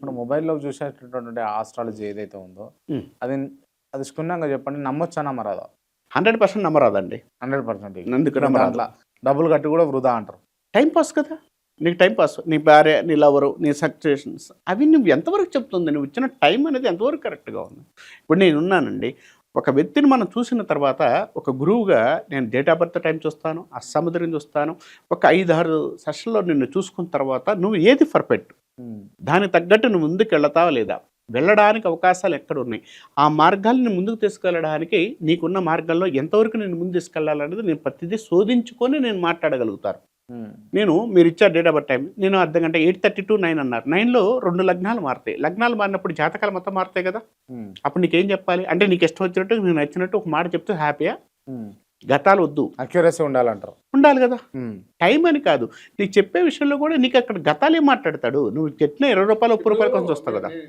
ఇప్పుడు మొబైల్‌లో చూసేటటువంటి ఆస్ట్రాలజీ ఏదైతే ఉందో, హ్మ్. అది అది క్షుణ్ణంగా చెప్పండి. నమ్మొచ్చా? నమ్మరాదా? 100% నమ్మరాదండి. 100% ఎందుకు ఇంక నమ్మరాదు? దాంట్ల డబ్బులు కట్టి కూడా వృధా అంటారు. టైమ్ పాస్ కదా! నీకు టైమ్ పాస్. నీ భార్య, నీ లవరు, నీ సిట్యుయేషన్స్ అవి నువ్వు ఎంతవరకు చెప్తుంది? నువ్వు ఇచ్చిన టైం అనేది ఎంతవరకు కరెక్ట్‌గా ఉంది? ఇప్పుడు నేనున్నానండి. ఒక వ్యక్తిని మనం చూసిన తర్వాత ఒక గురువుగా నేను డేట్ ఆఫ్ బర్త్ టైం చూస్తాను, అస్సముద్రం చూస్తాను. ఒక 5, 6 సెషన్‌లో నిన్ను చూసుకున్న తర్వాత నువ్వు ఏది పర్ఫెక్ట్? హ్మ్. దానికి తగ్గట్టు నువ్వు ముందుకెళ్తావా లేదా? వెళ్ళడానికి అవకాశాలు ఎక్కడున్నాయి? ఆ మార్గాల్ని ముందుకు తీసుకెళ్ళడానికి నీకున్న మార్గాల్లో ఎంతవరకు నేను ముందు తీసుకెళ్ళాలనేది నేను ప్రతిదీ శోధించుకొని నేను మాట్లాడగలుగుతాను. హ్మ్. నేను మీరిచ్చారు డేట్ ఆఫ్ బర్త్ టైం. నేను అర్ధగంట 8:30-9 అన్నారు. 9లో 2 లగ్నాలు మారతాయి. లగ్నాలు మారినప్పుడు జాతకాలు మొత్తం మారతాయి కదా! హ్మ్. అప్పుడు నీకేం చెప్పాలి? అంటే నీకు ఇష్టం వచ్చినట్టు, నీకు నచ్చినట్టు ఒక మాట చెప్తే హ్యాపీయా? హ్మ్. గతాలు వద్దు. అక్యురసీ ఉండాలంటారు. ఉండాలి కదా! హ్మ్. టైం అని కాదు. నీకు చెప్పే విషయంలో కూడా నీకు అక్కడ గతాలేం మాట్లాడతాడు. నువ్వు చెప్పిన రూ. 20, రూ. 30 కోసం చూస్తావు కదా!